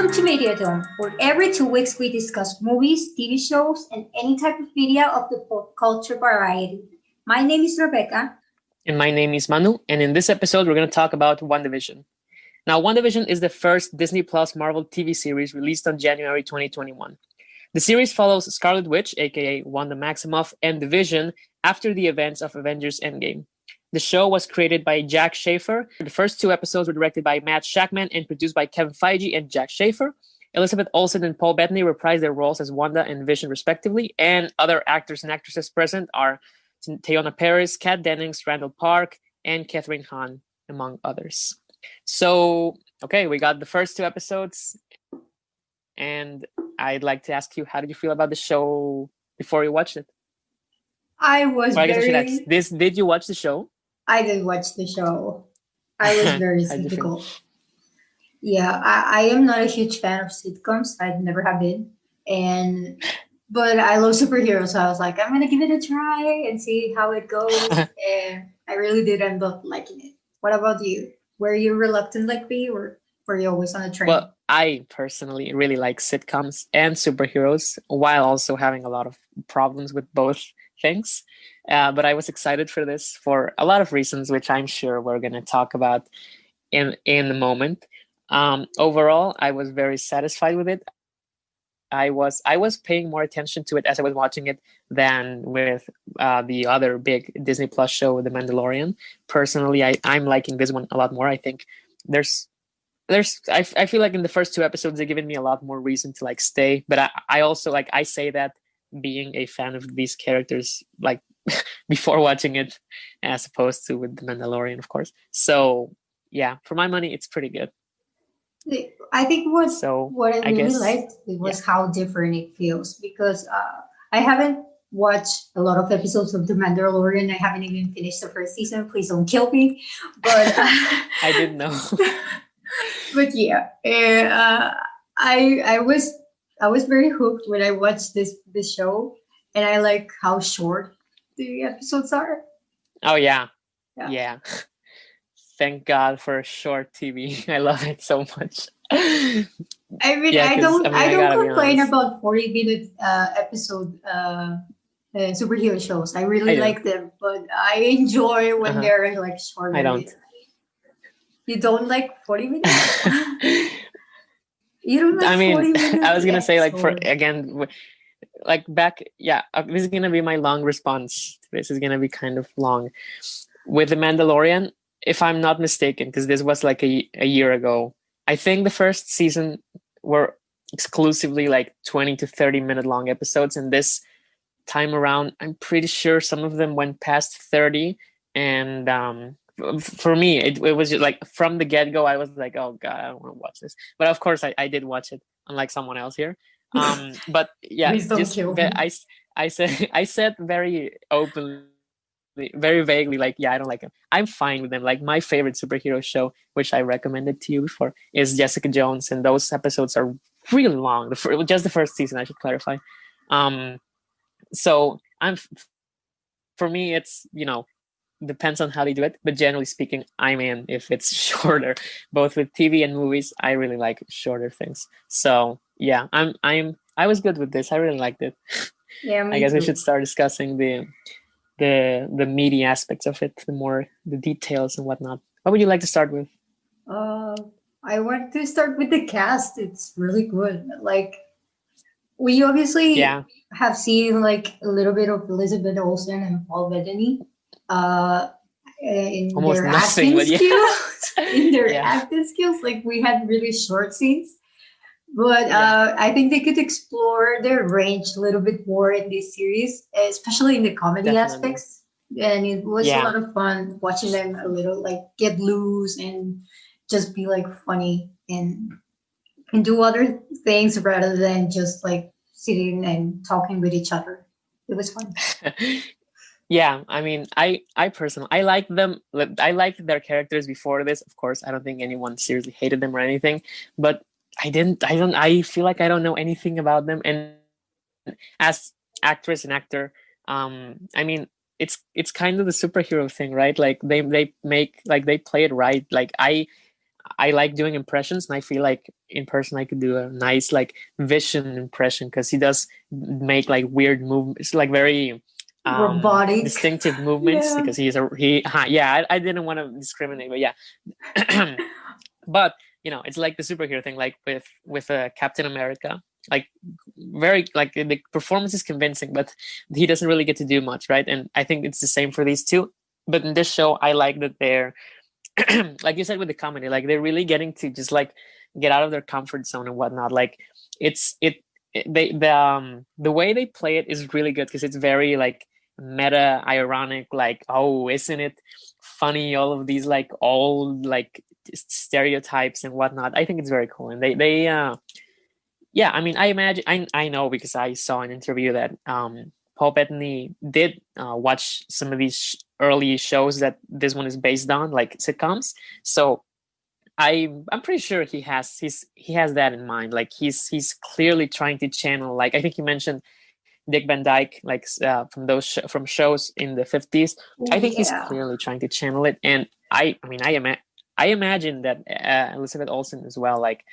Welcome to MEDIADOM, where every 2 weeks we discuss movies, TV shows, and any type of media of the pop culture variety. My name is Rebecca. And my name is Manu, and in this episode, we're going to talk about WandaVision. Now, WandaVision is the first Disney Plus Marvel TV series released on January 2021. The series follows Scarlet Witch, aka Wanda Maximoff, and the Vision after the events of Avengers Endgame. The show was created by Jack Schaefer. The first 2 episodes were directed by Matt Shackman and produced by Kevin Feige and Jack Schaefer. Elizabeth Olsen and Paul Bettany reprised their roles as Wanda and Vision, respectively, and other actors and actresses present are Teyonah Parris, Kat Dennings, Randall Park, and Catherine Hahn, among others. So, okay, we got the first 2 episodes, and I'd like to ask you, how did you feel about the show before you watched it? I was Or I guess I should very... ask, did you watch the show? I did watch the show. I was very How'd you feel? skeptical. Yeah, I am not a huge fan of sitcoms. I've never have been. But I love superheroes, so I was like, I'm gonna give it a try and see how it goes. And I really did end up liking it. What about you? Were you reluctant like me, or were you always on a train? Well, I personally really like sitcoms and superheroes, while also having a lot of problems with both things. But I was excited for this for a lot of reasons, which I'm sure we're going to talk about in a moment. Overall, I was very satisfied with it. I was paying more attention to it as I was watching it than with the other big Disney Plus show, The Mandalorian. Personally, I'm liking this one a lot more. I think I feel like in the first 2 episodes they've given me a lot more reason to like stay. But I also like, I say that being a fan of these characters like before watching it, as opposed to with The Mandalorian, of course. So yeah, for my money, it's pretty good. I think what I really guess, liked was how different it feels, because I haven't watched a lot of episodes of The Mandalorian. I haven't even finished the first season. Please don't kill me. But I didn't know. But yeah, I was very hooked when I watched this show, and I like how short the episodes are. Oh yeah. Thank God for short TV. I love it so much. I mean, Yeah, I don't gotta complain about 40-minute episode superhero shows. I really like them, but I enjoy when they're like shorter. I don't. You don't like 40 minutes? You don't like 40 minutes? I was gonna say, like, for again, like back, yeah, this is gonna be my long response. This is gonna be kind of long. With The Mandalorian, if I'm not mistaken, because this was like a year ago, I think the first season were exclusively like 20 to 30 minute long episodes, and this time around, I'm pretty sure some of them went past 30. And for me, it was just like from the get-go, I was like, oh god, I don't want to watch this. But of course I did watch it, unlike someone else here. But yeah, I said very openly, very vaguely, like, yeah, I don't like them. I'm fine with them. Like, my favorite superhero show, which I recommended to you before, is Jessica Jones, and those episodes are really long. Just the first season, I should clarify. So for me, it's, depends on how they do it, but generally speaking, I'm in if it's shorter. Both with TV and movies, I really like shorter things. So yeah, I was good with this. I really liked it. Yeah, I guess we should start discussing the meaty aspects of it, the details and whatnot. What would you like to start with? I want to start with the cast. It's really good. Like, we obviously have seen like a little bit of Elizabeth Olsen and Paul Bettany in almost their nothing, acting skills. In their acting skills, like, we had really short scenes. But I think they could explore their range a little bit more in this series, especially in the comedy aspects. And it was a lot of fun watching them a little like get loose and just be like funny and do other things rather than just like sitting and talking with each other. It was fun. Yeah, I mean, I personally, I like them. I liked their characters before this. Of course, I don't think anyone seriously hated them or anything, but I feel like I don't know anything about them. And as actress and actor, I mean, it's kind of the superhero thing, right? Like they make, like, they play it right. Like I like doing impressions, and I feel like in person I could do a nice like Vision impression, because he does make like weird movements, like very Robotic. distinctive movements, Yeah. because I didn't want to discriminate, but yeah. But it's like the superhero thing, like with Captain America, like very like the performance is convincing, but he doesn't really get to do much, right? And I think it's the same for these two. But in this show, I like that they're like you said with the comedy, like they're really getting to just like get out of their comfort zone and whatnot. Like the way they play it is really good, because it's very like meta ironic, like, oh, isn't it funny, all of these like all like stereotypes and whatnot. I think it's very cool. And they yeah, I mean, I imagine, I know, because I saw an interview that Paul Bettany did watch some of these early shows that this one is based on, like sitcoms. So I'm pretty sure he has that in mind. Like he's clearly trying to channel, like I think you mentioned Dick Van Dyke, like from those from shows in the 50s. I think he's clearly trying to channel it. And I imagine that Elizabeth Olsen as well. Like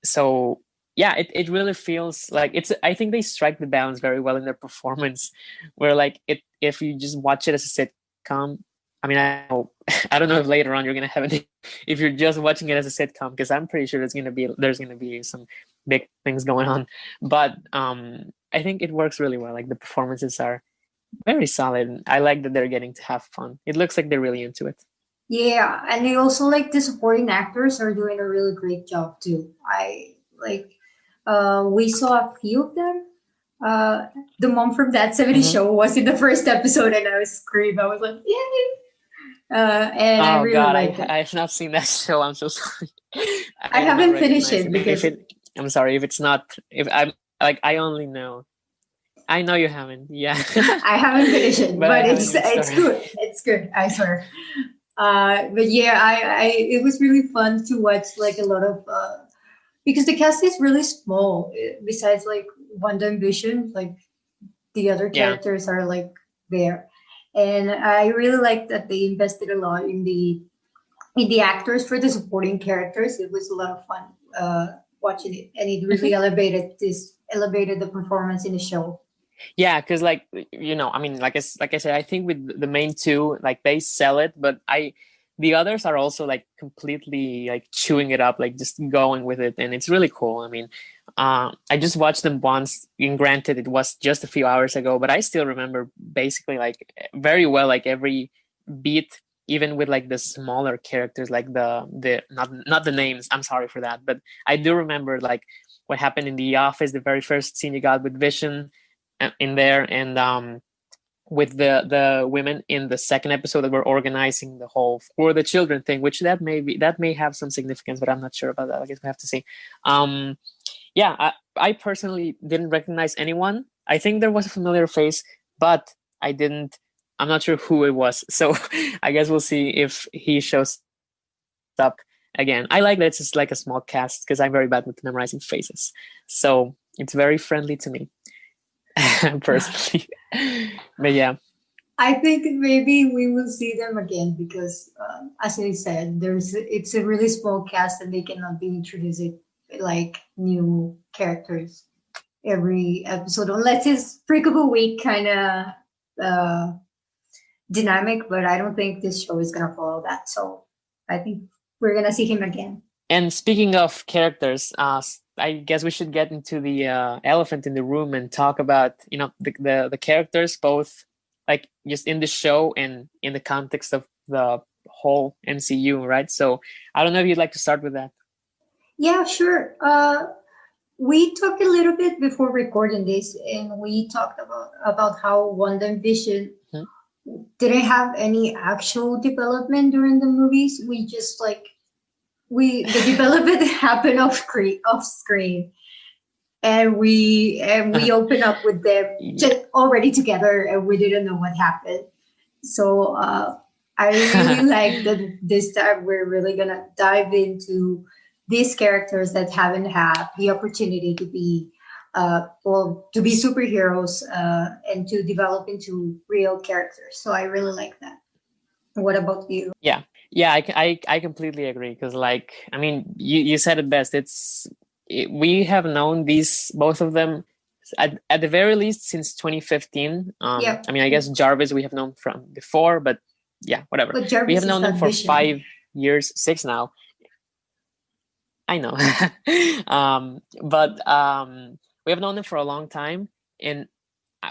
so yeah, it really feels like I think they strike the balance very well in their performance, where like if you just watch it as a sitcom, I mean, I don't know if later on you're gonna have it if you're just watching it as a sitcom, because I'm pretty sure there's gonna be some big things going on. But I think it works really well. Like the performances are very solid. I like that they're getting to have fun. It looks like they're really into it. Yeah, and they also like the supporting actors are doing a really great job too. I like we saw a few of them. The mom from That 70s Show was in the first episode, and I was screaming. I was like, yay! And I really liked it. I have not seen that show. I'm so sorry. I haven't finished it because I'm sorry if it's not. If I'm like, I only know. I know you haven't. Yeah, I haven't finished it, but it's good. It's good. I swear. But yeah, I it was really fun to watch like a lot of because the cast is really small. Besides like Wanda and Vision, like the other characters are like there, and I really like that they invested a lot in the actors for the supporting characters. It was a lot of fun watching it, and it really elevated the performance in the show. Yeah, because like I mean, like I said, I think with the main two, like they sell it, but the others are also like completely like chewing it up, like just going with it, and it's really cool. I mean, I just watched them once, and granted, it was just a few hours ago, but I still remember basically like very well, like every beat, even with like the smaller characters, like the not the names. I'm sorry for that, but I do remember like what happened in the office, the very first scene you got with Vision in there, and with the women in the second episode that were organizing the whole For the Children thing, which that may have some significance, but I'm not sure about that. I guess we have to see. Yeah, I personally didn't recognize anyone. I think there was a familiar face, but I'm not sure who it was. So I guess we'll see if he shows up again. I like that it's just like a small cast, because I'm very bad with memorizing faces. So it's very friendly to me. Personally. But yeah, I think maybe we will see them again because as I said, it's a really small cast and they cannot be introducing like new characters every episode unless it's Freak of a Week kind of dynamic, but I don't think this show is gonna follow that. So I think we're gonna see him again. And speaking of characters, I guess we should get into the elephant in the room and talk about the characters, both like just in the show and in the context of the whole MCU, right? So I don't know if you'd like to start with that. Yeah, sure. We talked a little bit before recording this, and we talked about how WandaVision didn't have any actual development during the movies. We just like the development happened off screen, and we open up with them just already together, and we didn't know what happened. So I really like that this time we're really gonna dive into these characters that haven't had the opportunity to be to be superheroes and to develop into real characters. So I really like that. What about you? Yeah, Yeah, I completely agree, because like, I mean, you said it best. We have known these, both of them, at the very least since 2015. Yep. I mean, I guess Jarvis we have known from before, but yeah, whatever. But We have Jarvis is known them not for Vision. 5 years, six now. I know. But we have known them for a long time, and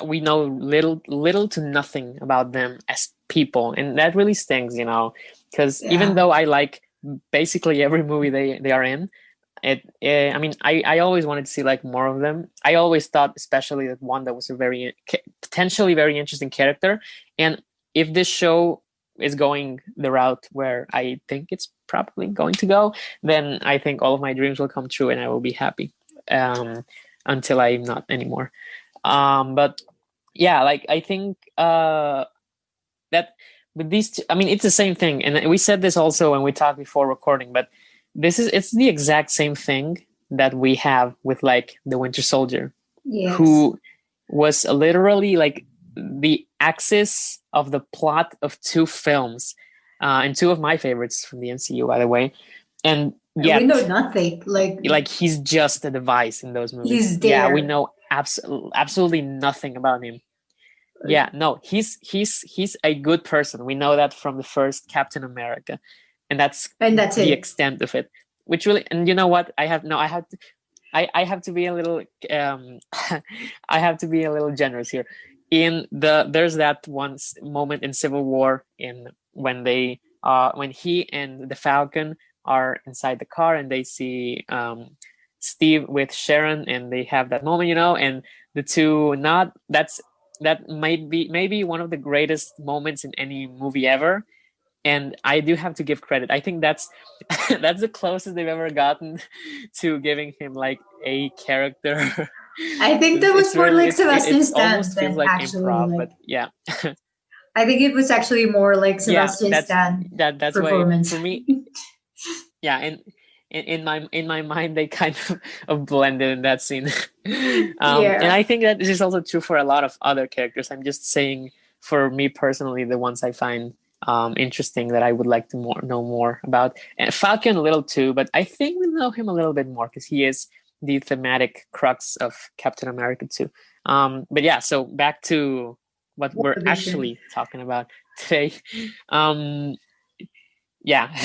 we know little to nothing about them as people, and that really stings, because even Yeah. though I like basically every movie they are in, I mean, I always wanted to see like more of them. I always thought, especially, that Wanda was a potentially very interesting character, and if this show is going the route where I think it's probably going to go, then I think all of my dreams will come true and I will be happy, until I'm not anymore. But yeah, like, I think that with these two, I mean, it's the same thing, and we said this also when we talked before recording, but it's the exact same thing that we have with like the Winter Soldier, Yes. who was literally like the axis of the plot of two films, and two of my favorites from the MCU, by the way, and We know yet, nothing. like, he's just a device in those movies. He's Yeah, we there. know absolutely nothing about him. Yeah, no, he's a good person. We know that from the first Captain America, and that's And that's the it. extent of it. Which really, and you know what? I have to be a little I have to be a little generous here. There's that moment in Civil War, in when he and the Falcon are inside the car, and they see Steve with Sharon, and they have that moment, and the two not that might be maybe one of the greatest moments in any movie ever, and I do have to give credit. I think that's that's the closest they've ever gotten to giving him like a character. I think that was It's more really like Sebastian it's Stan almost feels than like actually improv, like. but yeah. I think it was actually more like Yeah, Sebastian Stan that's why performance. for me, yeah, and in my mind they kind of blended in that scene. And Yeah. I think that this is also true for a lot of other characters. I'm just saying, for me personally, the ones I find interesting, that I would like to know more about, and Falcon a little too, but I think we know him a little bit more because he is the thematic crux of Captain America too. But yeah, so back to what we're WandaVision. actually talking about today. um yeah.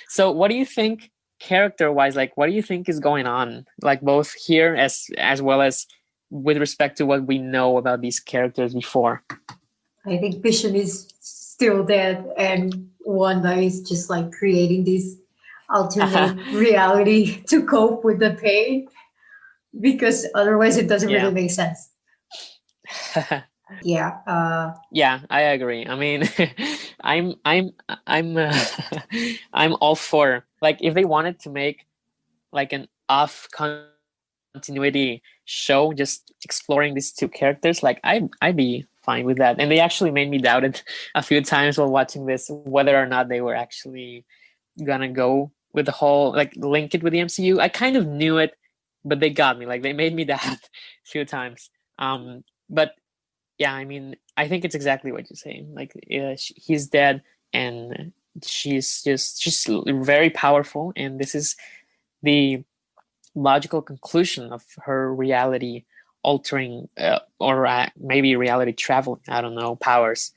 So what do you think, character wise, like, what do you think is going on, like, both here as well as with respect to what we know about these characters before? I think Vision is still dead, and Wanda is just like creating this alternate reality to cope with the pain, because otherwise it doesn't really Yeah. make sense. Yeah. Yeah, I agree. I mean, I'm I'm all for, like, if they wanted to make like an off continuity show just exploring these two characters, like, I'd be fine with that. And they actually made me doubt it a few times while watching this, whether or not they were actually gonna go with the whole, like, link it with the MCU. I kind of knew it, but they got me. Like, they made me doubt a few times. But yeah, I mean, I think it's exactly what you're saying. Like, he's dead, and she's very powerful, and this is the logical conclusion of her reality altering, or maybe reality traveling, I don't know, powers.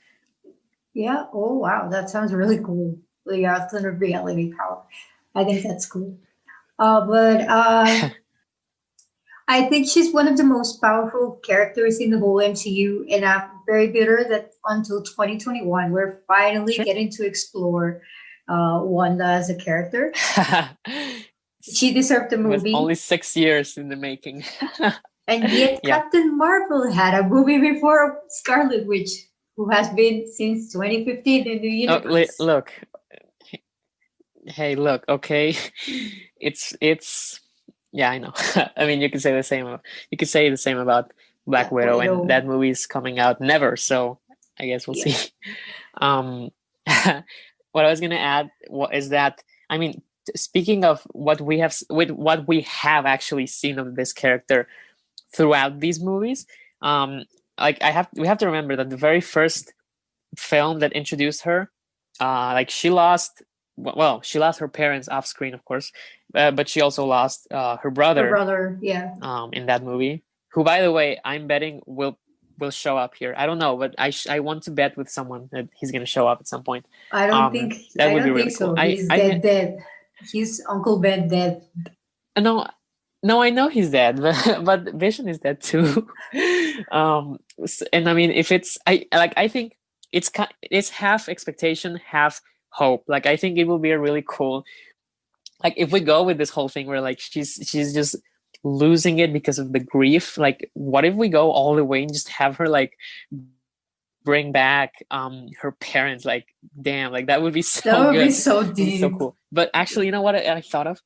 Yeah. Oh, wow. That sounds really cool. The alternate reality power. I think that's cool. But I think she's one of the most powerful characters in the whole MCU, and I'm very bitter that until 2021 we're finally Sure. getting to explore Wanda as a character. She deserved the It was movie, only 6 years in the making. and yet Yeah. Captain Marvel had a movie before Scarlet Witch, who has been since 2015 in the Oh, universe. look. Hey, look. Okay, it's. Yeah, I know. I mean, you could say the same. You could say the same about Black Black Widow, and Widow. that movie's coming out never. So I guess we'll Yeah. see. Um, what I was gonna add is that, I mean, speaking of what we have actually seen of this character throughout these movies, like, we have to remember that the very first film that introduced her, like, she lost well, she lost her parents off screen, of course, but she also lost her Her brother brother, yeah. in that movie, who, by the way, I'm betting will show up here. I don't know, but I want to bet with someone that he's gonna show up at some point. That I would be don't think really cool. so. He's dead. He's Uncle Ben dead. No, no, I know he's dead, but Vision is dead too. And I mean, if it's I think it's half expectation, half hope. Like, I think it will be a really cool, like, if we go with this whole thing where like she's just losing it because of the grief. Like, what if we go all the way and just have her like bring back her parents? Like, damn, like that would be so That would good. be so It'd be so deep. cool. But actually, you know what I thought of?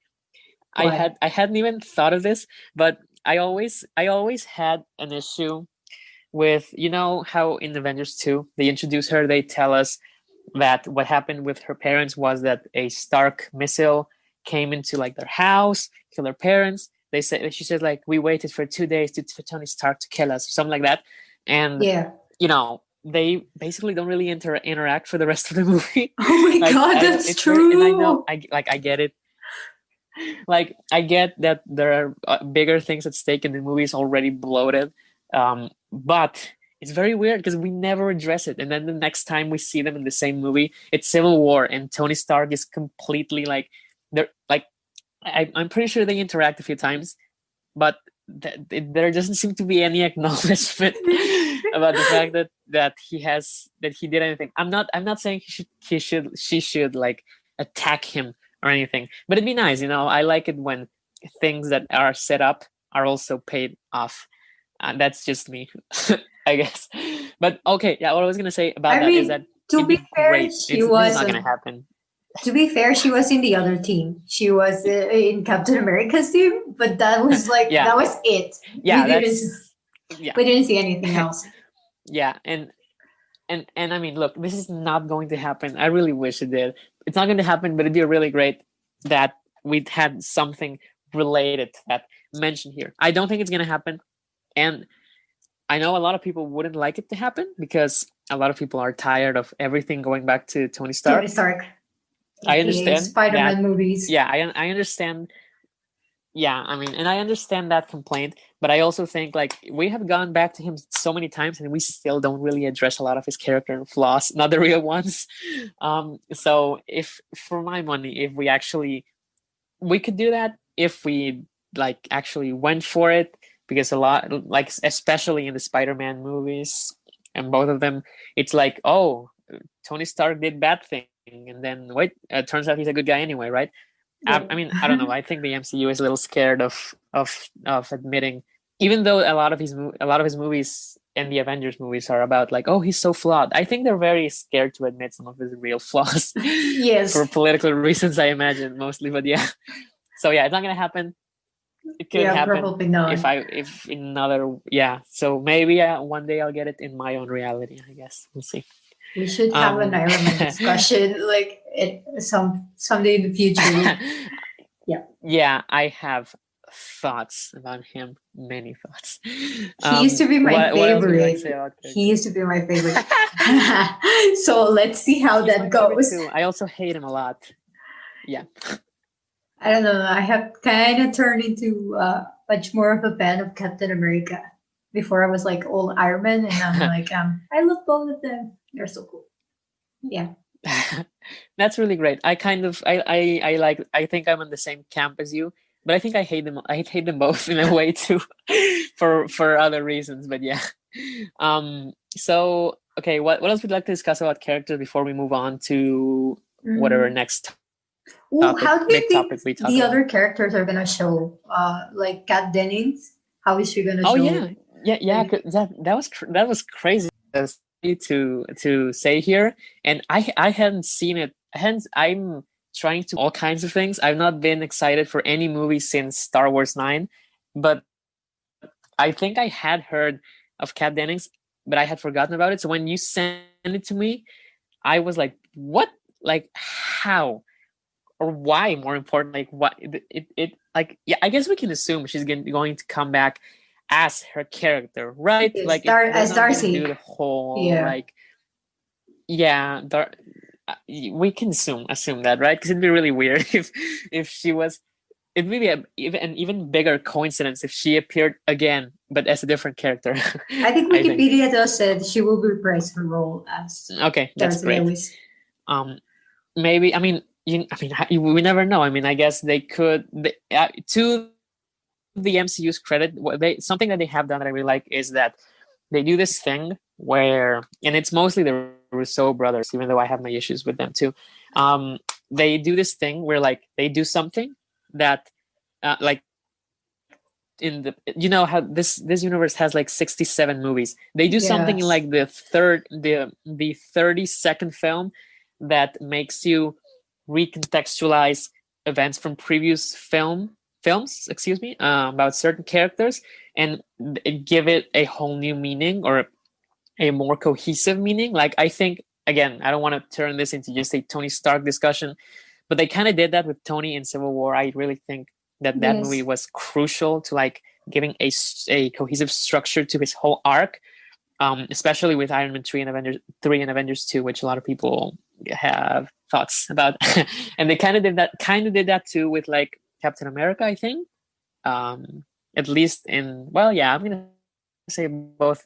What? I hadn't even thought of this, but I always had an issue with, you know how in Avengers 2 they introduce her, they tell us that what happened with her parents was that a Stark missile came into like their house, killed her parents. She says like, we waited for 2 days for Tony Stark to kill us, or something like that. And Yeah. you know, they basically don't really interact for the rest of the movie. Oh my Like, god, that's true. and I know, I get it. Like, I get that there are bigger things at stake and the movie is already bloated, but it's very weird because we never address it. And then the next time we see them in the same movie, it's Civil War, and Tony Stark is completely like, they're like, I'm pretty sure they interact a few times, but there doesn't seem to be any acknowledgement about the fact that he did anything. I'm not saying she should like attack him or anything, but it'd be nice, you know. I like it when things that are set up are also paid off. That's just me, I guess. But okay, yeah, what I was gonna say about that is that to be fair, great. This is not gonna happen. To be fair, she was in the other team. She was in Captain America's team, but that was like that was it. Yeah, we didn't see anything else. Yeah, and I mean, look, this is not going to happen. I really wish it did. It's not going to happen, but it'd be really great that we had something related to that mentioned here. I don't think it's going to happen, and I know a lot of people wouldn't like it to happen because a lot of people are tired of everything going back to Tony Stark. Tony Stark. I understand Spider-Man movies. Yeah, I understand. Yeah, I mean, and I understand that complaint, but I also think like we have gone back to him so many times and we still don't really address a lot of his character flaws, not the real ones. So if, for my money, if we could do that if we like actually went for it, because a lot, like especially in the Spider-Man movies and both of them, it's like, oh, Tony Stark did bad thing, and then wait, turns out he's a good guy anyway, right? I mean, I don't know. I think the MCU is a little scared of admitting, even though a lot of his movies and the Avengers movies are about like, oh, he's so flawed. I think they're very scared to admit some of his real flaws. Yes, for political reasons, I imagine mostly. But yeah, so yeah, it's not gonna happen. It could happen. Probably not. If in another, yeah. So maybe one day I'll get it in my own reality. I guess we'll see. We should have an Iron Man discussion like someday in the future. Yeah, I have thoughts about him. Many thoughts. He used to be my favorite. He used to be my favorite. So let's see how that goes. I also hate him a lot. Yeah. I don't know. I have kind of turned into much more of a fan of Captain America. Before I was like all Iron Man, and I'm like, I love both of them. They're so cool. Yeah. That's really great. I kind of I think I'm on the same camp as you, but I think I hate them. I hate them both in a way too, for other reasons. But yeah. So okay, what else would you like to discuss about characters before we move on to whatever next topic? How do you think the other characters are gonna show? Like Kat Dennings, how is she gonna show? Oh yeah. That was crazy to say here, and I hadn't seen it. Hence, I'm trying to all kinds of things. I've not been excited for any movie since Star Wars 9, but I think I had heard of Kat Dennings, but I had forgotten about it. So when you sent it to me, I was like, "What? Like how?" Or why? More important, like what? It like, yeah. I guess we can assume she's going to come back as her character, right? Like as Darcy. Do the whole like, yeah. we can assume that, right? Because it'd be really weird if she was. It'd be an even bigger coincidence if she appeared again, but as a different character. I think Wikipedia does said she will reprise her role as okay, that's Darcy great. Lewis. Maybe we never know. I mean, I guess they could. To the MCU's credit, something that they have done that I really like is that they do this thing where, and it's mostly the Rousseau brothers, even though I have my issues with them too. They do this thing where like they do something that, like in the, you know how this universe has like 67 movies. They do something in like the 32nd film that makes you recontextualize events from previous films, about certain characters and give it a whole new meaning or a more cohesive meaning. Like, I think, again, I don't want to turn this into just a Tony Stark discussion, but they kind of did that with Tony in Civil War. I really think that movie was crucial to like giving a cohesive structure to his whole arc, especially with Iron Man 3 and Avengers 2, which a lot of people have thoughts about. And they kind of did that too with like Captain America, I think. At least I'm gonna say both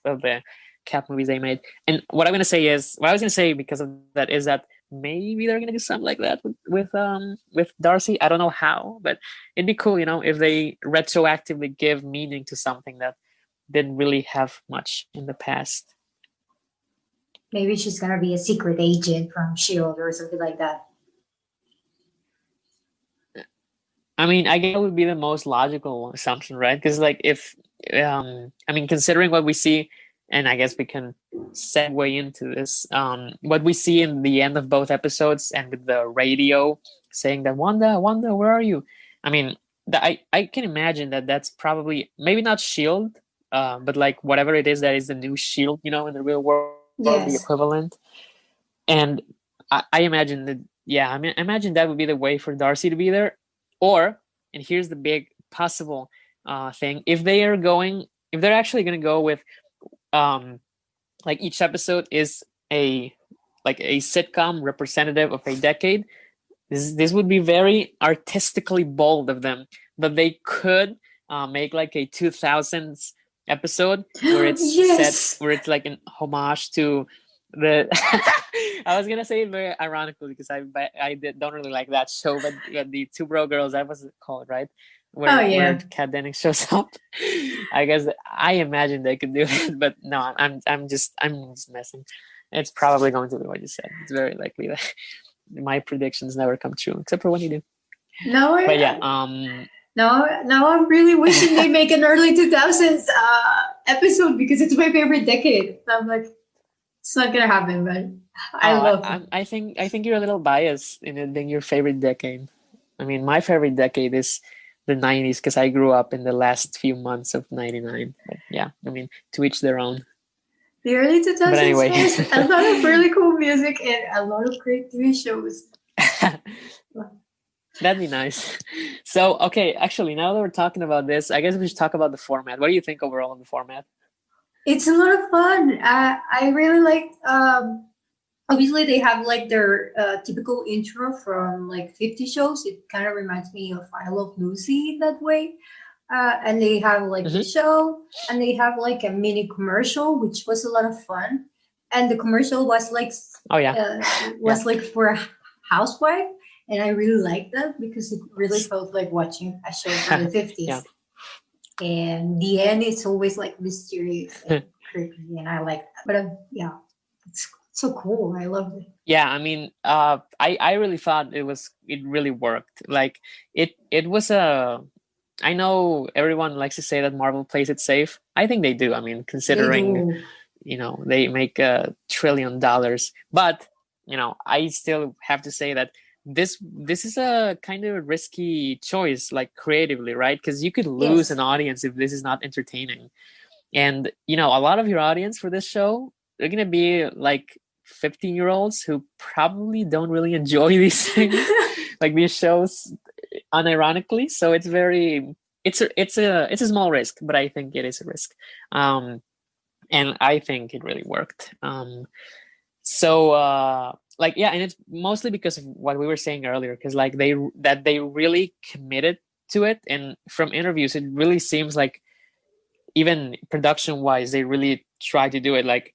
of the Cap movies they made. And what I was gonna say because of that is that maybe they're gonna do something like that with Darcy. I don't know how, but it'd be cool, if they retroactively give meaning to something that didn't really have much in the past. Maybe she's gonna be a secret agent from S.H.I.E.L.D. or something like that. I mean, I guess that would be the most logical assumption, right? Because like considering what we see, and I guess we can segue into this, what we see in the end of both episodes and with the radio saying that Wanda, where are you? I mean, I can imagine that that's probably maybe not S.H.I.E.L.D., but like whatever it is that is the new S.H.I.E.L.D., in the real world, the equivalent. And I imagine that, I imagine that would be the way for Darcy to be there. Or, and here's the big possible thing, if they're actually going to go with, like each episode is a sitcom representative of a decade, this would be very artistically bold of them, but they could make like a 2000s episode where it's set, where it's like an homage to the I was gonna say it very ironically because I don't really like that show, but the Two Bro Girls, that was called, right? Where Kat Dennings shows up. I guess I imagine they could do it, but no, I'm just messing. It's probably going to be what you said. It's very likely that my predictions never come true, except for when you do. No, but yeah, now I'm really wishing they make an early 2000s episode because it's my favorite decade. I'm like, it's not gonna happen, but I love it. I think you're a little biased in it being your favorite decade. I mean, my favorite decade is the 90s because I grew up in the last few months of 99. But yeah, I mean, to each their own. The early 2000s but anyway. has a lot of really cool music and a lot of great TV shows. That'd be nice. So, okay, actually, now that we're talking about this, I guess we should talk about the format. What do you think overall of the format? It's a lot of fun. I really like. Obviously, they have like their typical intro from like 50 shows. It kind of reminds me of I Love Lucy in that way. And they have like the show, and they have like a mini commercial, which was a lot of fun. And the commercial was like, like for a housewife, and I really liked that because it really felt like watching a show from the 50s. Yeah. And the end is always like mysterious and creepy, and I like that. But it's so cool. I love it. Yeah, I mean, I really thought it really worked. Like it was a. I know everyone likes to say that Marvel plays it safe. I think they do. I mean, considering they make $1 trillion, but I still have to say that this is a kind of risky choice, like creatively, right? Because you could lose an audience if this is not entertaining. And a lot of your audience for this show, they're gonna be like 15-year-olds who probably don't really enjoy these things, like these shows, unironically. So it's a small risk, but I think it is a risk. And I think it really worked. So like, yeah, and it's mostly because of what we were saying earlier, because like they really committed to it, and from interviews it really seems like even production wise they really tried to do it. Like,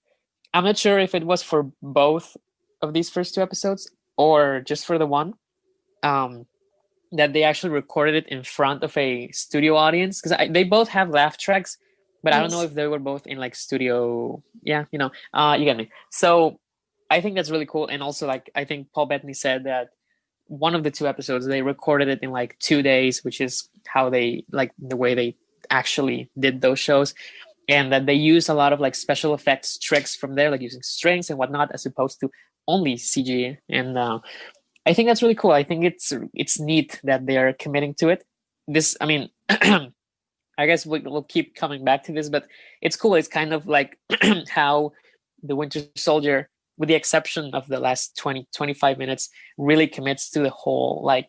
I'm not sure if it was for both of these first 2 episodes or just for the one, that they actually recorded it in front of a studio audience, because they both have laugh tracks, but I don't know if they were both in like studio. Yeah, you get me. So I think that's really cool. And also, like, I think Paul Bettany said that one of the 2 episodes they recorded it in like 2 days, which is how they, like, the way they actually did those shows, and that they use a lot of like special effects tricks from there, like using strings and whatnot, as opposed to only CG. And I think that's really cool. I think it's neat that they're committing to it. This, I mean, I guess we'll keep coming back to this, but it's cool. It's kind of like how the Winter Soldier, with the exception of the last 25 minutes, really commits to the whole like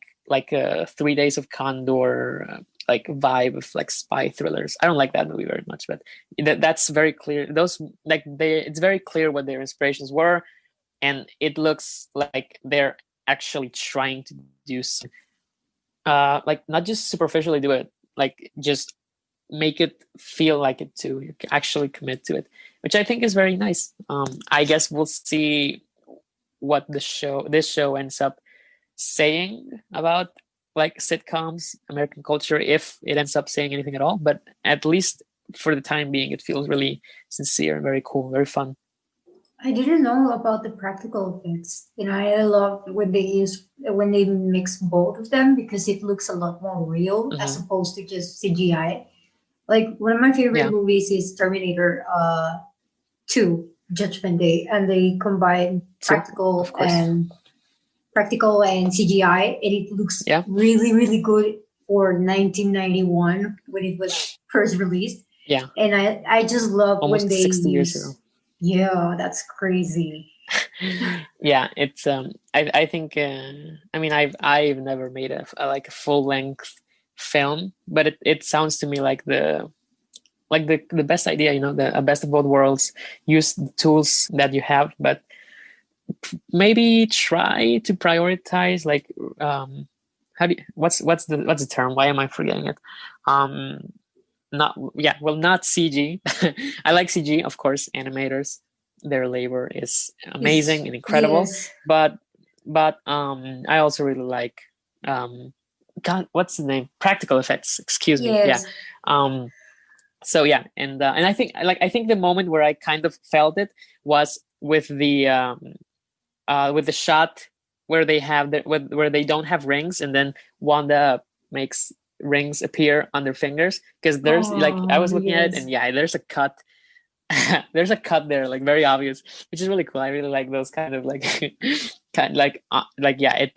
3 days of Condor like vibe of like spy thrillers. I don't like that movie very much, but that's very clear. Those, like, it's very clear what their inspirations were, and it looks like they're actually trying to do some, like, not just superficially do it, like just make it feel like it too. You can actually commit to it, which I think is very nice. I guess we'll see what this show ends up saying about like sitcoms, American culture, if it ends up saying anything at all. But at least for the time being, it feels really sincere and very cool, very fun. I didn't know about the practical effects. I love when they mix both of them, because it looks a lot more real as opposed to just CGI. Like, one of my favorite movies is Terminator 2, Judgment Day, and they combine practical and CGI, and it looks really, really good for 1991 when it was first released. Yeah, and I just love almost when they 60 years ago. Yeah, that's crazy. Yeah, it's I think I mean, I've never made a like a full length film, but it sounds to me like the best idea, the best of both worlds. Use the tools that you have, but maybe try to prioritize, like, what's the term? Why am I forgetting it? Not CG. I like CG, of course. Animators, their labor is amazing and incredible. Yes. But I also really like God, what's the name? Practical effects. Excuse me. Yes. Yeah. So yeah, and I think the moment where I kind of felt it was with the shot where they have where they don't have rings, and then Wanda makes rings appear on their fingers, because there's like, I was looking at it, and there's a cut. There's a cut there, like, very obvious, which is really cool. I really like those kind of like it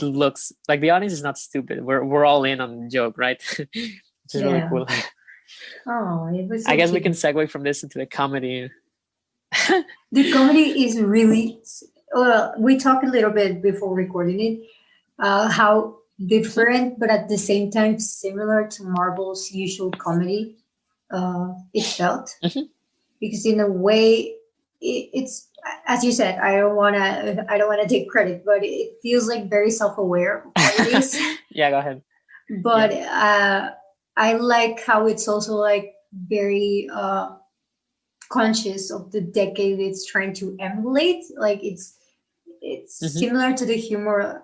looks like the audience is not stupid. We're all in on the joke, right? Which is really cool. Oh, it was so I guess cute. we can segue from this into the comedy. The comedy is really, we talked a little bit before recording it, how different but at the same time similar to Marvel's usual comedy it felt. Because in a way it's, as you said, I don't want to take credit, but it feels like very self-aware of what it is. Yeah, go ahead. But I like how it's also like very conscious of the decade it's trying to emulate. Like, it's similar to the humor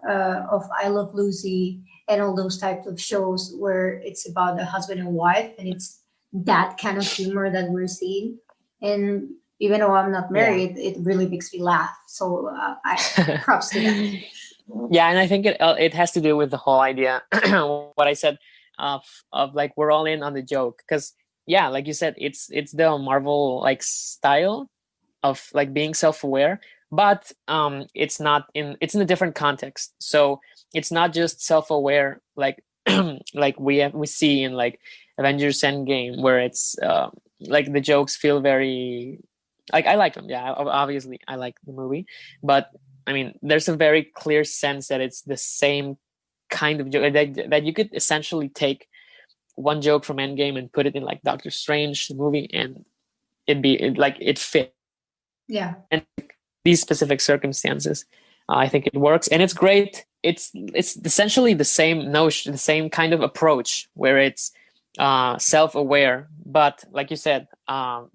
of I Love Lucy and all those types of shows where it's about a husband and wife, and it's that kind of humor that we're seeing. And even though I'm not married, it really makes me laugh. So I props to that. Yeah, and I think it has to do with the whole idea, what I said, of like, we're all in on the joke, because like you said, it's the Marvel like style of like being self-aware, but it's in a different context. So it's not just self-aware like like we see in like Avengers Endgame, where it's like the jokes feel very, like, I like them. Yeah, obviously I like the movie, but I mean, there's a very clear sense that it's the same kind of joke, that you could essentially take one joke from Endgame and put it in like Doctor Strange, the movie, and it fit. Yeah. And these specific circumstances. I think it works, and it's great. It's essentially the same notion, the same kind of approach, where it's self-aware, but like you said,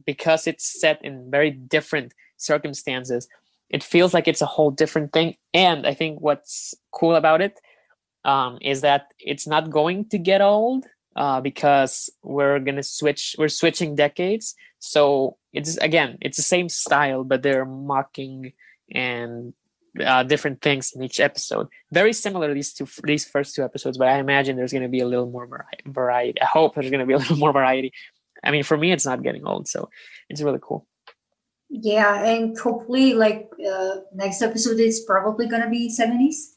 because it's set in very different circumstances, it feels like it's a whole different thing. And I think what's cool about it is that it's not going to get old, because we're switching decades. So it's the same style, but they're mocking and different things in each episode. Very similar these first two episodes, but I imagine there's going to be a little more variety. I hope there's going to be a little more variety. I mean, for me, it's not getting old, so it's really cool. Yeah, and hopefully, like next episode is probably going to be 70s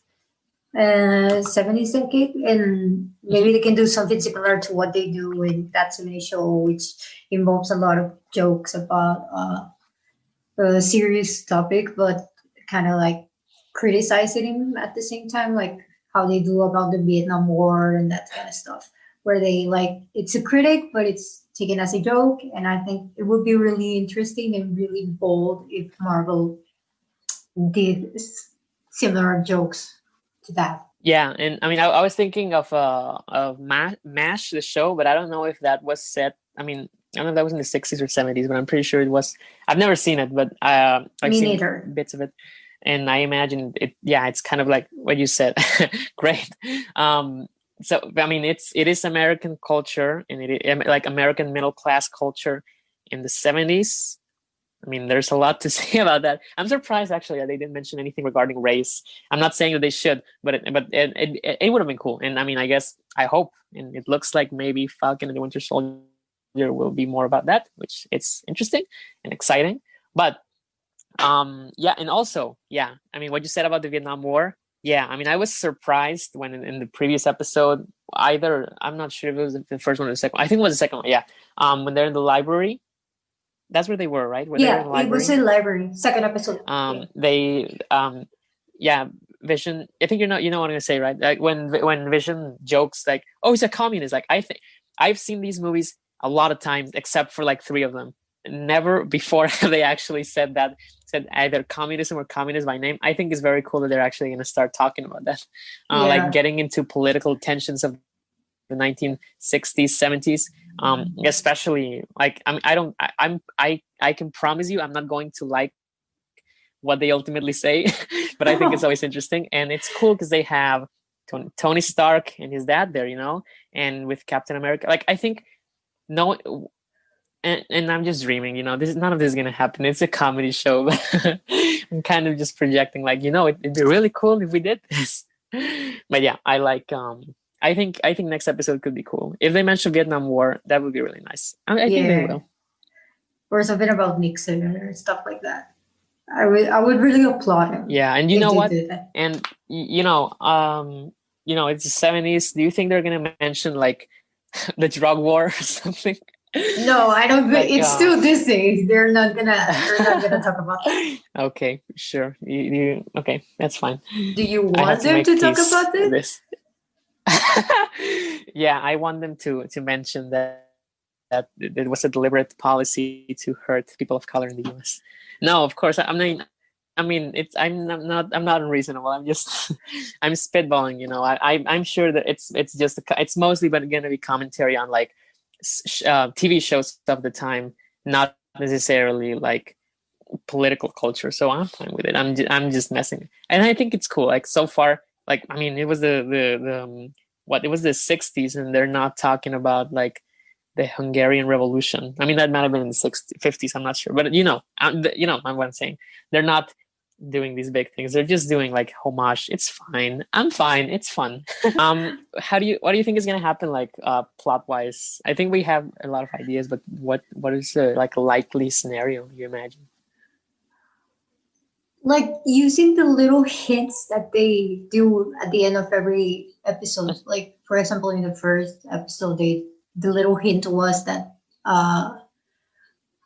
decade, and maybe they can do something similar to what they do in that 70s show, which involves a lot of jokes about a serious topic, but kind of like criticizing him at the same time, like how they do about the Vietnam War and that kind of stuff, where they like it's a critic, but it's taken as a joke. And I think it would be really interesting and really bold if Marvel did similar jokes to that. Yeah, and I mean, I was thinking of MASH, the show, but I don't know if that was set. I mean, I don't know if that was in the 60s or 70s, but I'm pretty sure it was. I've never seen it, but I've seen neither. Bits of it. And I imagine it. Yeah, it's kind of like what you said. Great. So I mean, it is American culture, and it like American middle class culture in the 70s. I mean, there's a lot to say about that. I'm surprised actually that they didn't mention anything regarding race. I'm not saying that they should, but it would have been cool. And I mean, I hope, and it looks like maybe Falcon and the Winter Soldier will be more about that, which it's interesting and exciting. But yeah, and also, yeah, I mean, what you said about the Vietnam War, yeah, I mean, I was surprised when in the previous episode, I'm not sure if it was the first one or the second one. I think it was the second one, yeah. When they're in the library, that's where they were, right? Yeah, it was in library, second episode. They, yeah, Vision, I think you know what I'm going to say, right? Like when Vision jokes like, oh, he's a communist. Like, I think I've seen these movies a lot of times, except for like 3 of them. Never before have they actually said either communism or communist by name. I think it's very cool that they're actually going to start talking about that, like getting into political tensions of the 1960s, 70s, especially like I can promise you I'm not going to like what they ultimately say, but I think it's always interesting, and it's cool because they have Tony Stark and his dad there, and with Captain America. Like I think no. And I'm just dreaming, none of this is going to happen. It's a comedy show. But I'm kind of just projecting like, it'd be really cool if we did this. But yeah, I like, I think next episode could be cool. If they mention Vietnam War, that would be really nice. I think they will. Or something about Nixon or stuff like that. I would really applaud him. Yeah, and you know what? And, it's the 70s. Do you think they're going to mention like the drug war or something? No, I don't think it's still Disney. They're not gonna talk about that. Okay, sure. You okay? That's fine. Do you want them to talk about this? Yeah, I want them to mention that it was a deliberate policy to hurt people of color in the U.S. No, of course I'm not. I mean, I'm not unreasonable. I'm just I'm spitballing. I'm sure that it's mostly but going to be commentary on like TV shows of the time, not necessarily like political culture. So I'm fine with it. I'm just messing, and I think it's cool. Like so far, like I mean, it was it was the 60s, and they're not talking about like the Hungarian Revolution. I mean, that might have been in the 50s. I'm not sure, but what I'm saying. They're not doing these big things. They're just doing like homage. It's fine. I'm fine. It's fun. What do you think is gonna happen like plot wise? I think we have a lot of ideas, but what is like a likely scenario you imagine? Like using the little hints that they do at the end of every episode. Like for example, in the first episode, the little hint was that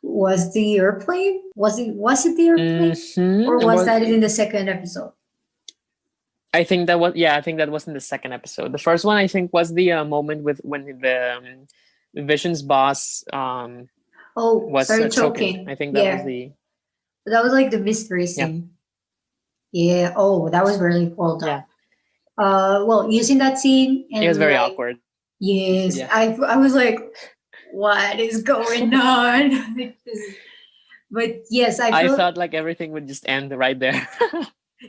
was the airplane? Was it the airplane? Mm-hmm. Or was that in the second episode? I think that was in the second episode. The first one I think was the moment when the Vision's boss was started choking. I think that was the That was like the mystery scene. Yeah. Oh, that was really well done. Well, using that scene and it was very like, awkward. yes, I was like, what is going on? But yes, I thought like everything would just end right there.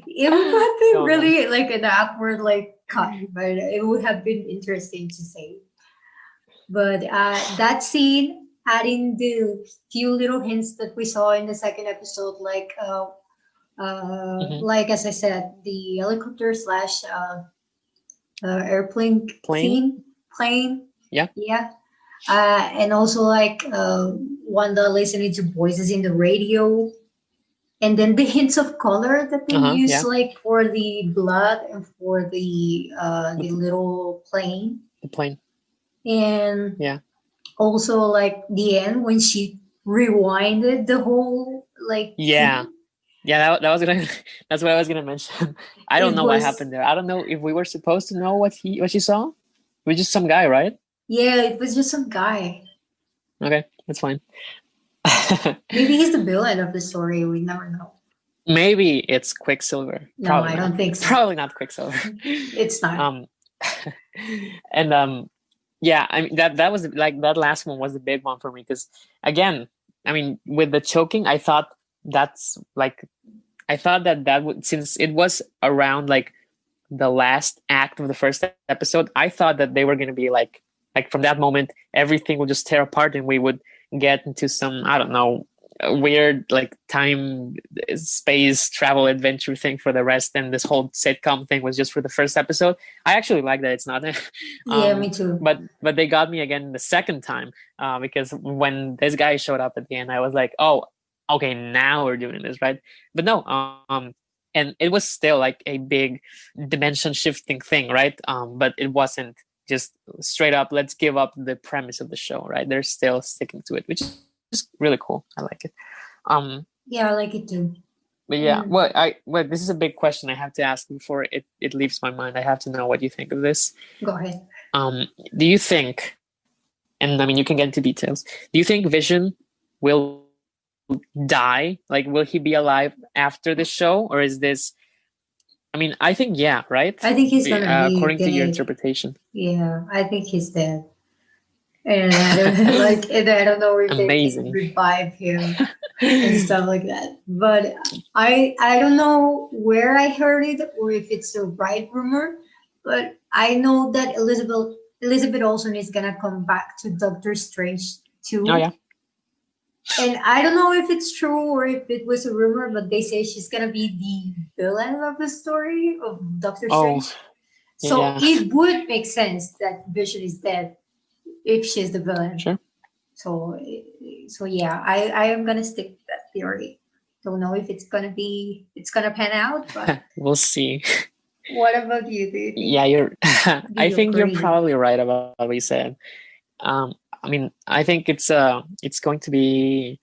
It would not be really like an awkward like cut, but it would have been interesting to say. But that scene, adding the few little hints that we saw in the second episode, like as I said, the helicopter slash airplane scene, plane, yeah, and also like Wanda listening to voices in the radio, and then the hints of color that they use, like for the blood and for the little plane. The plane. And also like the end when she rewinded the whole like scene. That was gonna that's what I was gonna mention. I don't know what happened there. I don't know if we were supposed to know what she saw. It was just some guy, right? Yeah, it was just some guy. Okay, that's fine. Maybe he's the villain of the story. We never know. Maybe it's Quicksilver. No, probably I don't think so. Probably not Quicksilver. It's not. And yeah, I mean that was like that last one was the big one for me because again, I mean with the choking, I thought that would, since it was around like the last act of the first episode, I thought that they were going to be like from that moment everything would just tear apart and we would get into some, I don't know, weird like time space travel adventure thing for the rest, and this whole sitcom thing was just for the first episode. I actually like that it's not. Yeah, me too. But they got me again the second time because when this guy showed up at the end, I was like, oh, okay, now we're doing this, right? But no, and it was still like a big dimension shifting thing, right? But it wasn't just straight up, let's give up the premise of the show, right? They're still sticking to it, which is really cool. I like it. Yeah, I like it too. But yeah, well, this is a big question I have to ask before it leaves my mind. I have to know what you think of this. Go ahead. Do you think, and I mean, you can get into details, do you think Vision will die? Like, will he be alive after the show, or is this, I mean, I think right? I think he's gonna be according dead. To your interpretation. Yeah, I think he's dead. And I don't know if they can revive him and stuff like that. But I don't know where I heard it or if it's a right rumor, but I know that Elizabeth Olsen is gonna come back to Doctor Strange too. Oh yeah. And I don't know if it's true or if it was a rumor, but they say she's gonna be the villain of the story of Doctor Strange. So it would make sense that Vision is dead if she's the villain. Sure. So yeah, I am gonna stick to that theory. Don't know if it's gonna pan out, but we'll see. What about you? Do you think? Yeah, I think you're probably right about what we said. I mean, I think it's going to be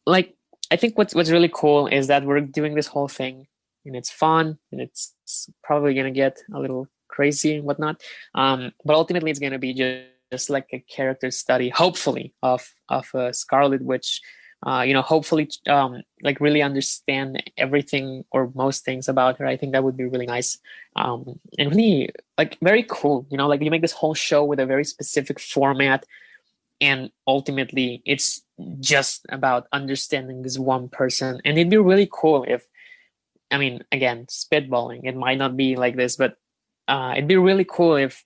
like, I think what's really cool is that we're doing this whole thing and it's fun and it's probably gonna get a little crazy and whatnot. But ultimately, it's gonna be just like a character study, hopefully, of Scarlet Witch. Hopefully, like really understand everything or most things about her. I think that would be really nice, and really like very cool. Like you make this whole show with a very specific format, and ultimately, it's just about understanding this one person. And it'd be really cool if, I mean, again, spitballing. It might not be like this, but it'd be really cool if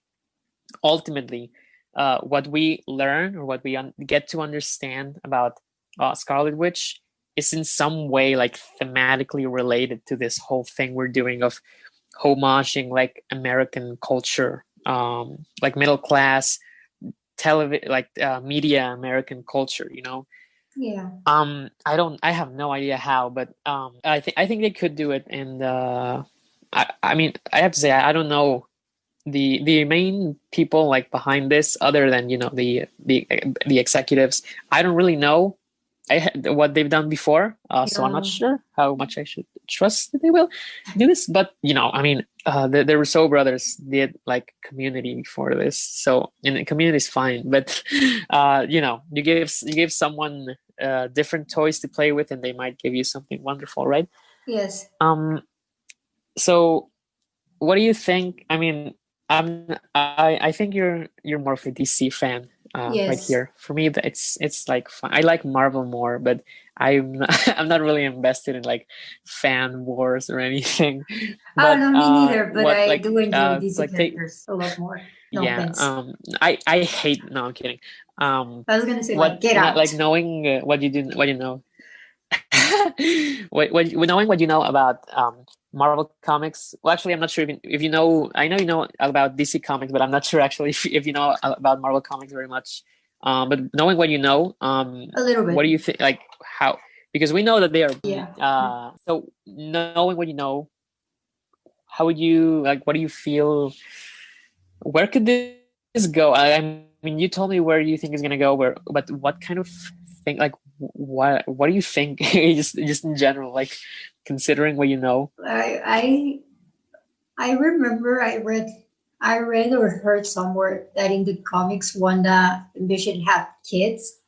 ultimately what we learn or what we get to understand about Scarlet Witch is in some way like thematically related to this whole thing we're doing of homaging like American culture, like middle class television, like media American culture, Yeah. I have no idea how, but I think they could do it, and I mean, I have to say I don't know the main people like behind this, other than the executives. I don't really know what they've done before, so I'm not sure how much I should trust that they will do this. But I mean, the Rousseau brothers did like Community before this, so and Community is fine. But you give someone different toys to play with, and they might give you something wonderful, right? Yes. So what do you think? I mean, I think you're more of a DC fan, right Yes. here. For me, it's like fun. I like Marvel more, but I'm not, I'm not really invested in like fan wars or anything. Oh But no, me neither. But what I do enjoy it's DC like take characters a lot more. No yeah. offense. I hate. No, I'm kidding. I was gonna say like What get not out. like knowing what you know. Knowing what you know about Marvel comics. Well, actually, I'm not sure if you know. I know you know about DC comics, but I'm not sure actually if you know about Marvel comics very much. But knowing what you know, A little what bit. do you think? Like how? Because we know that they are. Yeah. So knowing what you know, how would you like? What do you feel? Where could this go? I mean, you told me where you think it's gonna go. But what kind of thing? Like, what do you think? just in general, like considering what you know. I remember I read or heard somewhere that in the comics Wanda and Vision have kids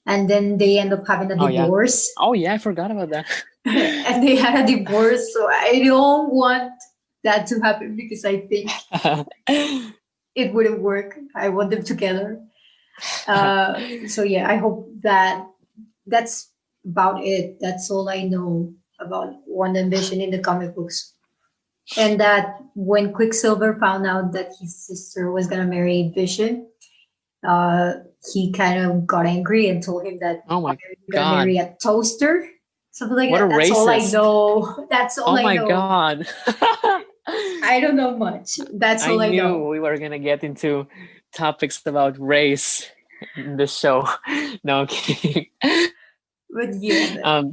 and then they end up having a Oh yeah. divorce. Oh yeah, I forgot about that. And they had a divorce, so I don't want that to happen because I think it wouldn't work. I want them together. So yeah, I hope that that's about it. That's all I know about Wanda and Vision in the comic books. And that when Quicksilver found out that his sister was gonna marry Vision, uh, he kind of got angry and told him that Oh why my are you gonna god. marry a toaster? Something like What a that. That's all I racist. know. That's all Oh I my know. god. I don't know much. That's I all I knew know. we were gonna get into topics about race in this show. No, I'm kidding. But yeah,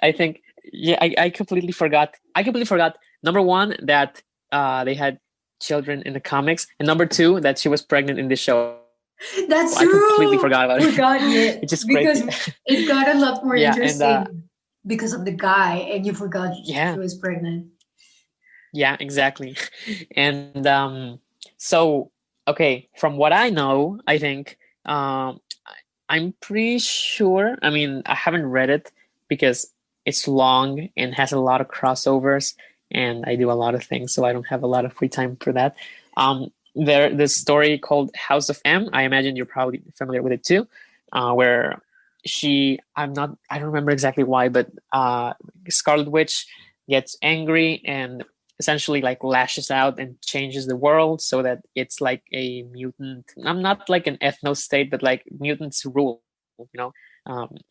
I think yeah, I completely forgot. I completely forgot. Number one, that they had children in the comics, and number two, that she was pregnant in the show. that's I completely true. forgot about it. Forgot It's it just because crazy. it got a lot more Yeah, and interesting because of the guy, and you forgot she yeah, was pregnant. yeah, exactly. And so okay, from what I know, I think I'm pretty sure. I mean, I haven't read it because it's long and has a lot of crossovers, and I do a lot of things, so I don't have a lot of free time for that. There, the story called House of M. I imagine you're probably familiar with it too, where I'm not. I don't remember exactly why, but Scarlet Witch gets angry and essentially like lashes out and changes the world so that it's like a mutant. I'm not like an ethno state, but like mutants rule, you know.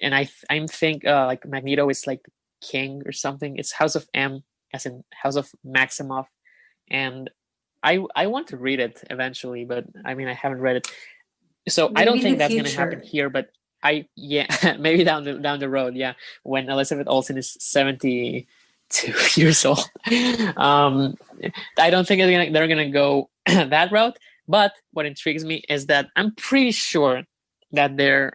And I think like Magneto is like the king or something. It's House of M, as in House of Maximoff, and I want to read it eventually, but I mean I haven't read it, so I Maybe don't in the think that's gonna happen future. here. But I yeah maybe down the road, yeah, when Elizabeth Olsen is 72 years old. um I don't think they're gonna go that route. But what intrigues me is that I'm pretty sure that they're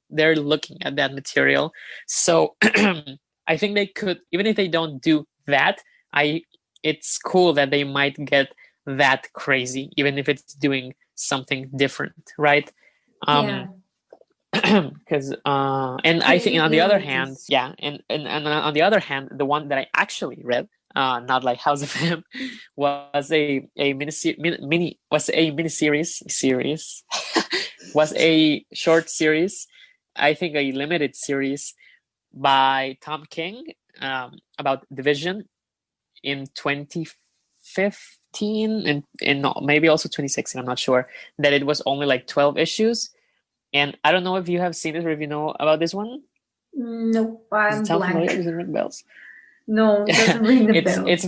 looking at that material. So I think they could, even if they don't do that, I it's cool that they might get that crazy, even if it's doing something different, right? Yeah. Because and I think on the other It hand, is. yeah, and on the other hand, the one that I actually read, not like House of M, was a mini series was a short series, I think a limited series by Tom King, about division in 2015 and maybe also 2016. I'm not sure, that it was only like 12 issues. And I don't know if you have seen it or if you know about this one. Nope, Does it I'm sound familiar? blank. Does it ring bells? No, it doesn't ring the bell. It's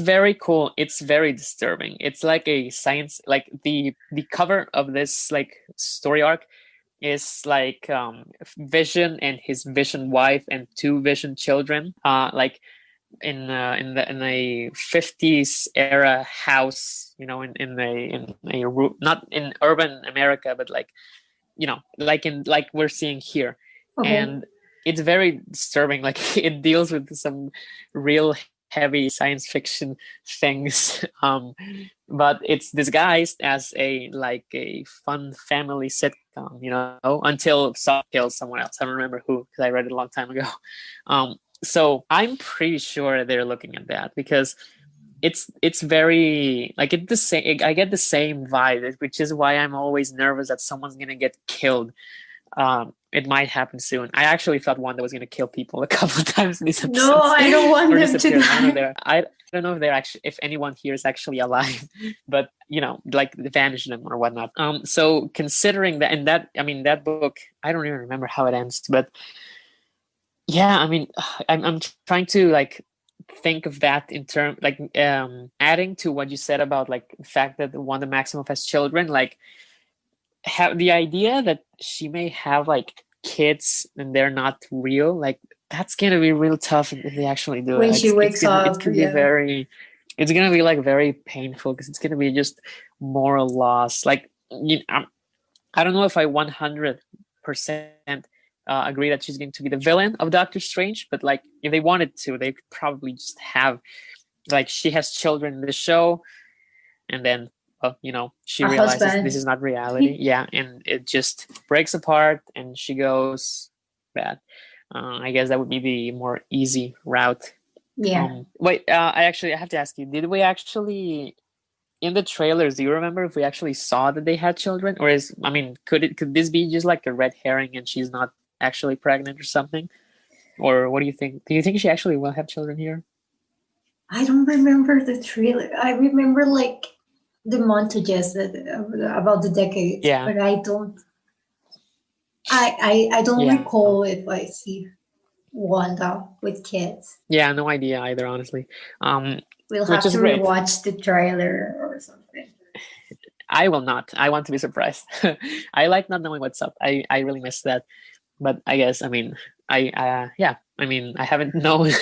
very cool. It's very disturbing. It's like a science, like the cover of this like story arc is like Vision and his Vision wife and two Vision children, like in a 50s era house, in a not in urban America, but like like we're seeing here. Okay. And it's very disturbing. Like it deals with some real heavy science fiction things. But it's disguised as a fun family sitcom, until someone kills someone else. I don't remember who, because I read it a long time ago. So I'm pretty sure they're looking at that, because it's very it's the same. I get the same vibe, which is why I'm always nervous that someone's gonna get killed. It might happen soon. I actually thought Wanda was gonna kill people a couple of times in these episodes. No, I don't want them to die. I don't know if they're actually, if anyone here is actually alive, but vanish them or whatnot. So considering that, and that book, I don't even remember how it ends, but yeah, I'm trying to think of that in terms adding to what you said about the fact that Wanda Maximoff has children, have the idea that she may have kids and they're not real, that's gonna be real tough if they actually do when it. she wakes up. It's gonna be very, it's gonna be very painful, because it's gonna be just moral loss. I don't know if I 100% agree that she's going to be the villain of Doctor Strange, but if they wanted to, they could probably just have she has children in the show, and then she realizes this is not reality. Yeah, and it just breaks apart and she goes bad. I guess that would be the more easy route. Yeah. Wait, I have to ask you, did we actually, in the trailers, do you remember if we actually saw that they had children, or could this be just a red herring and she's not actually pregnant or something? Or what do you think? Do you think she actually will have children here? I don't remember the trailer. I remember the montages about the decades, but I don't. I don't recall if I see Wanda with kids. Yeah, no idea either, honestly. We'll have to rewatch the trailer or something. I will not. I want to be surprised. I like not knowing what's up. I really miss that. But I guess I haven't known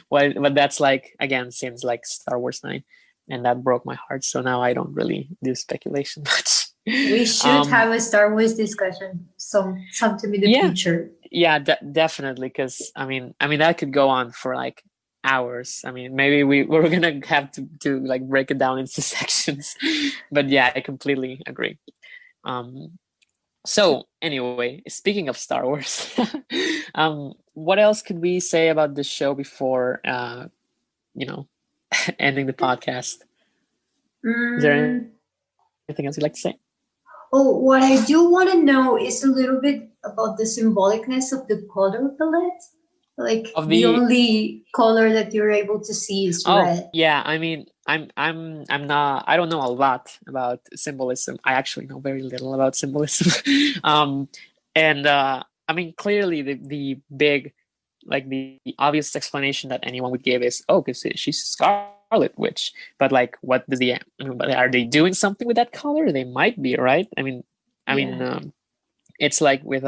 what that's like again since Star Wars 9, and that broke my heart. So now I don't really do speculation much. We should have a Star Wars discussion sometime in the future. Yeah, definitely, because that could go on for hours. Maybe we're gonna have to break it down into sections. But yeah, I completely agree. So anyway, speaking of Star Wars, what else could we say about the show before ending the podcast? Is there anything else you'd like to say? Oh, what I do want to know is a little bit about the symbolicness of the color palette. The only color that you're able to see is red. Yeah, I'm not, I don't know a lot about symbolism. I actually know very little about symbolism. Clearly the big, the obvious explanation that anyone would give is, because she's Scarlet Witch. But what does are they doing something with that color? They might be, right? It's with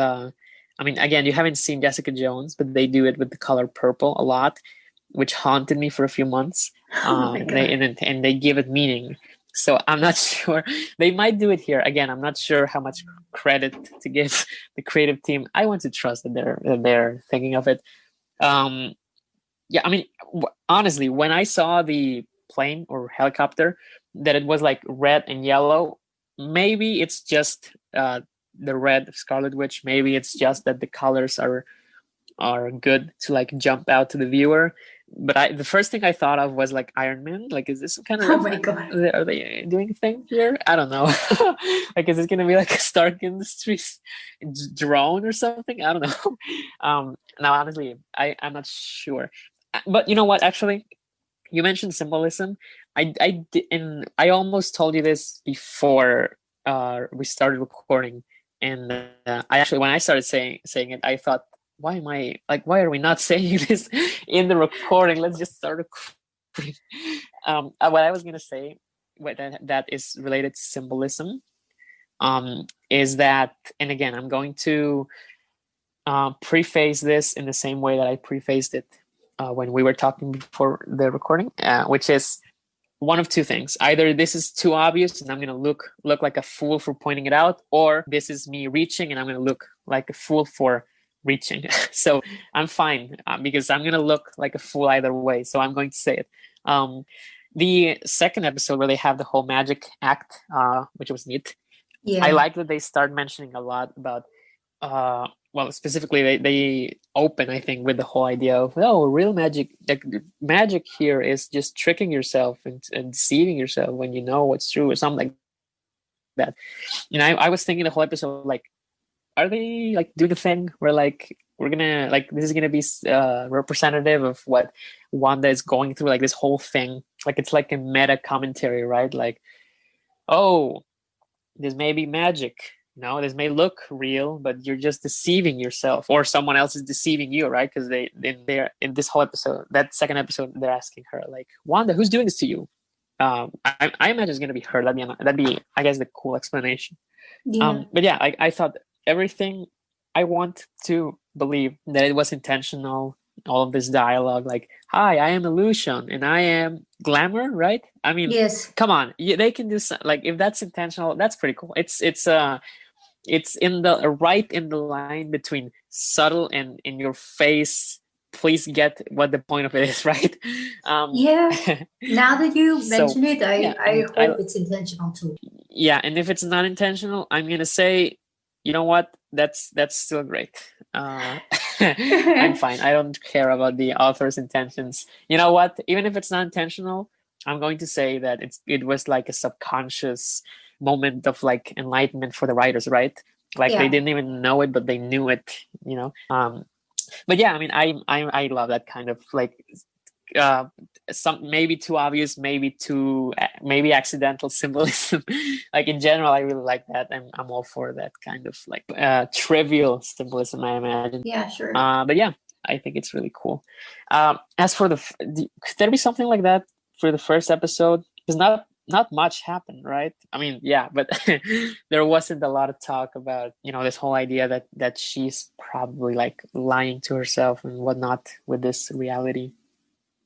again, you haven't seen Jessica Jones, but they do it with the color purple a lot, which haunted me for a few months. And they give it meaning. So I'm not sure. They might do it here. Again, I'm not sure how much credit to give the creative team. I want to trust that they're thinking of it. Honestly, when I saw the plane or helicopter, that it was red and yellow, maybe it's just the red of Scarlet Witch. Maybe it's just that the colors are good to jump out to the viewer. But the first thing I thought of was Iron Man. Is this some kind of oh my god? Are they doing a thing here? I don't know. Is this gonna be a Stark Industries drone or something? I don't know. Now honestly, I'm not sure. But you know what? Actually, you mentioned symbolism. I almost told you this before we started recording, and I actually, when I started saying it, I thought, why are we not saying this in the recording? Let's just start recording. What I was gonna say, that is related to symbolism, is that, and again, I'm going to preface this in the same way that I prefaced it when we were talking before the recording, which is one of two things. Either this is too obvious and I'm going to look like a fool for pointing it out, or this is me reaching and I'm going to look like a fool for reaching. So I'm fine because I'm gonna look like a fool either way. So I'm going to say it. The second episode where they have the whole magic act, which was neat. Yeah. I like that they start mentioning a lot about well, specifically they open, I think, with the whole idea of, oh, real magic, like magic here is just tricking yourself and deceiving yourself when you know what's true or something like that. I was thinking the whole episode, like, are they like doing a thing where like we're gonna like this is gonna be representative of what Wanda is going through, like this whole thing, like it's like a meta commentary, right? Like, oh, this may be magic, this may look real, but you're just deceiving yourself, or someone else is deceiving you, right? Because they're in this whole episode, that second episode, they're asking her like, Wanda, who's doing this to you? I imagine it's gonna be her. That'd be I guess the cool explanation. Yeah. But yeah, I thought everything. I want to believe that it was intentional. All of this dialogue, like, hi, I am illusion and I am glamour, right? I mean, Yes. come on, they can do like, if that's intentional, that's pretty cool. It's in the right in the line between subtle and in your face. Please get what the point of it is, right? Yeah. Now that you So, mention it, yeah, I hope it's intentional too. yeah, and if it's not intentional, I'm gonna say, you know what? That's still great. I'm fine. I don't care about the author's intentions. You know what? Even if it's not intentional, I'm going to say that it was like a subconscious moment of like enlightenment for the writers, right? Like they didn't even know it, but they knew it. But yeah, I mean, I love that kind of like some maybe too obvious, maybe accidental symbolism. Like in general, I really like that. I'm all for that kind of like trivial symbolism, I imagine. Yeah, sure. But yeah, I think it's really cool. As for could there be something like that for the first episode? Because not much happened, right? I mean, yeah, but there wasn't a lot of talk about this whole idea that she's probably like lying to herself and whatnot with this reality.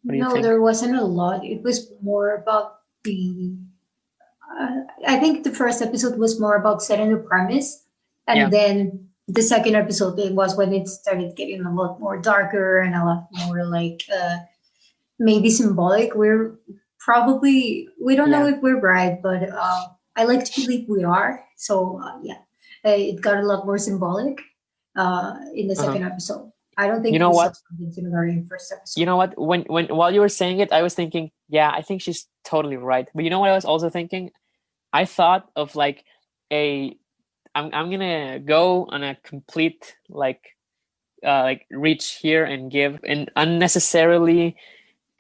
No, there wasn't a lot. It was more about the. I think the first episode was more about setting the premise, and then the second episode it was when it started getting a lot more darker and a lot more like maybe symbolic. We don't know if we're right, but I like to believe we are. So it got a lot more symbolic in the second episode. I don't think you know what similar in first episode. You know what? While you were saying it, I was thinking, yeah, I think she's totally right. But you know what I was also thinking? I thought of like I'm gonna go on a complete like reach here and give an unnecessarily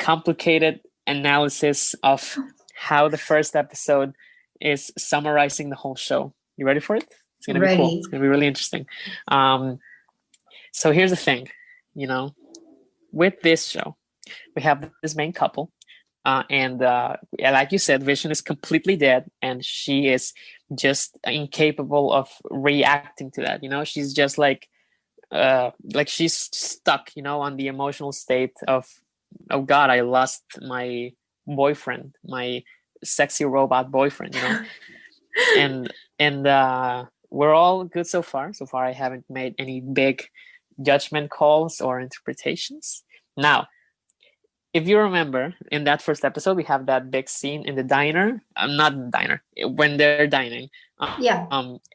complicated analysis of how the first episode is summarizing the whole show. You ready for it? It's gonna be cool. It's gonna be really interesting. So here's the thing, with this show, we have this main couple, and like you said, Vision is completely dead, and she is just incapable of reacting to that. She's just like she's stuck, on the emotional state of, oh God, I lost my boyfriend, my sexy robot boyfriend, and we're all good so far. So far, I haven't made any big judgment calls or interpretations. Now, if you remember, in that first episode, we have that big scene in the diner. Not the diner, when they're dining.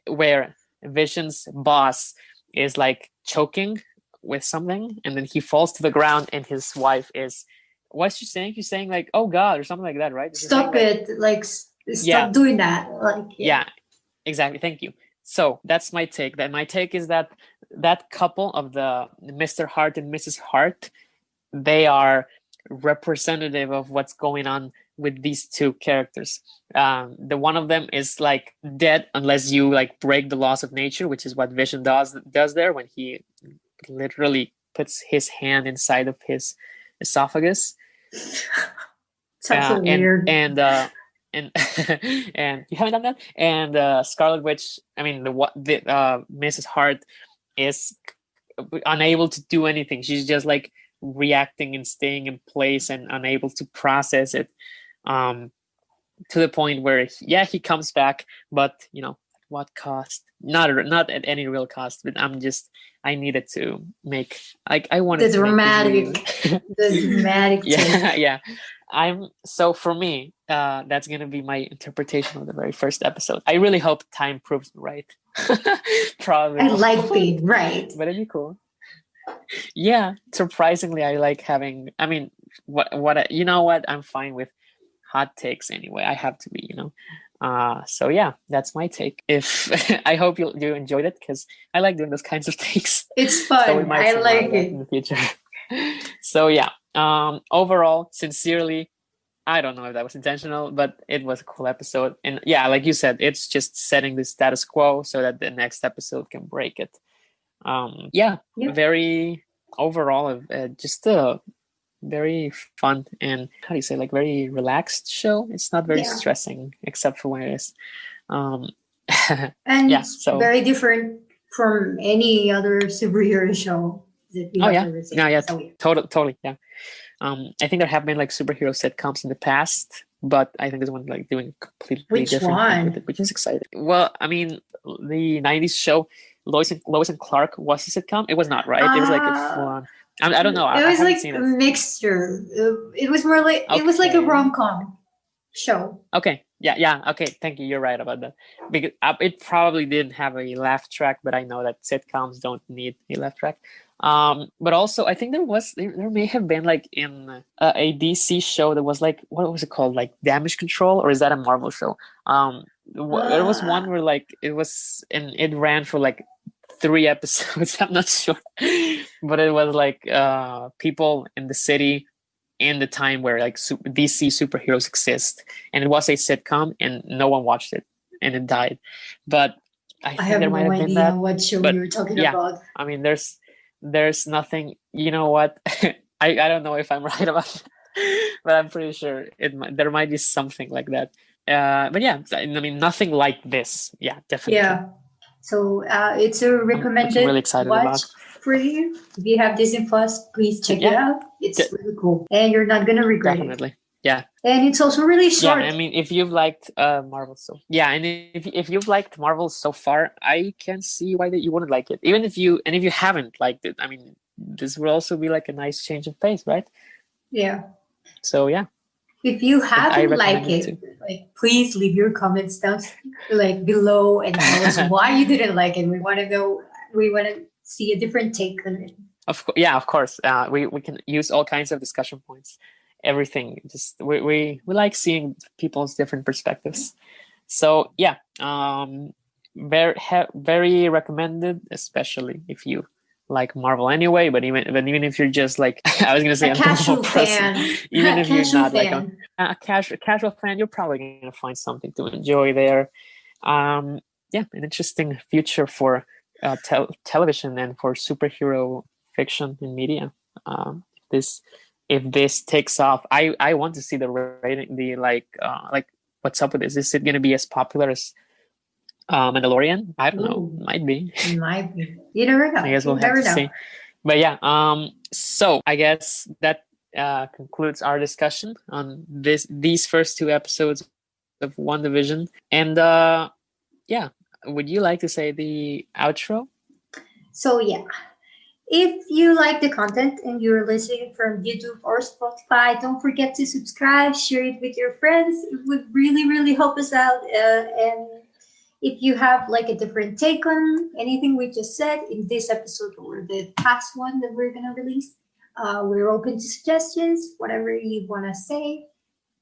Where Vision's boss is like choking with something, and then he falls to the ground, and his wife is, what's she saying? She's saying like, "Oh God," or something like that, right? Stop it! Like, stop doing that. Like, yeah, exactly. Thank you. So that's my take. My take is that couple of the Mr. Hart and Mrs. Hart, they are representative of what's going on with these two characters. The one of them is like dead unless you like break the laws of nature, which is what Vision does there when he literally puts his hand inside of his esophagus. Sounds so weird. And and you haven't done that. And Scarlet Witch, I mean the Mrs. Hart is unable to do anything. She's just like reacting and staying in place and unable to process it, to the point where he comes back, but at what cost? Not at any real cost. But I'm just I needed to make, like, I wanted The to make dramatic, the dramatic take. yeah. So for me, that's gonna be my interpretation of the very first episode. I really hope time proves me right. Probably I not. like being right. But it'd be cool. Yeah, surprisingly, I like having. I mean, you know what? I'm fine with hot takes anyway. I have to be, So yeah, that's my take. If I hope you enjoyed it, because I like doing those kinds of takes. It's fun. So we might I see more like of that it. in the future. So yeah, overall, sincerely, I don't know if that was intentional, but it was a cool episode. And yeah, like you said, it's just setting the status quo so that the next episode can break it. Yeah, Yep. very overall, just a very fun and, how do you say, like, very relaxed show. It's not very stressing, except for when it is. And yeah, it's so very different from any other superhero show that we have ever seen. Yeah, So, totally, yeah. I think there have been like superhero sitcoms in the past, but I think this one like doing a completely different thing with it, which is exciting. Well, I mean, the 90s show Lois and Clark was a sitcom. It was not, right? It was like a full on. I don't know. It was like seen a mixture. It was more like it was like a rom-com show. Okay. Yeah. Okay. Thank you. You're right about that. Because it probably didn't have a laugh track, but I know that sitcoms don't need a laugh track. But also, I think there may have been like in a DC show that was like, what was it called? Like Damage Control, or is that a Marvel show? There was one where like it was, and it ran for like 3 episodes. I'm not sure, but it was like people in the city in the time where like DC superheroes exist, and it was a sitcom, and no one watched it, and it died. But I think there might have been that. What show you were talking about. I mean, there's nothing. You know what? I don't know if I'm right about it, but I'm pretty sure there might be something like that. But yeah, I mean, nothing like this. Yeah, definitely. Yeah. So it's a recommended really excited watch about for you. If you have Disney Plus, please check it out. It's really cool, and you're not gonna regret it. Definitely. Yeah. And it's also really short. Yeah, I mean, if you've liked Marvel and if you've liked Marvel so far, I can see why that you wouldn't like it. Even if you haven't liked it, I mean, this will also be like a nice change of pace, right? Yeah. So yeah. If you haven't liked it, like, please leave your comments down, like, below, and tell us why you didn't like it. We want to know. We want to see a different take on it. Of course. We can use all kinds of discussion points. Everything. Just we like seeing people's different perspectives. So yeah, very recommended, especially if you like Marvel anyway. But even if you're just like, I was gonna say, a casual fan, even if you're not like a casual fan, you're probably gonna find something to enjoy there. An interesting future for television and for superhero fiction in media. If this takes off, I want to see the rating, the like what's up with this? Is it going to be as popular as Mandalorian? I don't know. Might be. Might be. You never know. I guess we'll have to see. But yeah, so I guess that concludes our discussion on these first 2 episodes of WandaVision. And yeah, would you like to say the outro? So yeah. If you like the content and you're listening from YouTube or Spotify, don't forget to subscribe, share it with your friends. It would really, really help us out. And if you have like a different take on anything we just said in this episode or the past one that we're going to release, we're open to suggestions, whatever you want to say.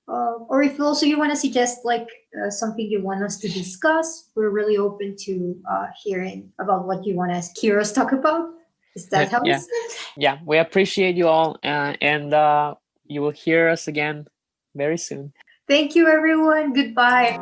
Or if also you want to suggest like something you want us to discuss, we're really open to hearing about what you want to hear us talk about. Is that how it's said? Yeah, we appreciate you all, and you will hear us again very soon. Thank you, everyone. Goodbye.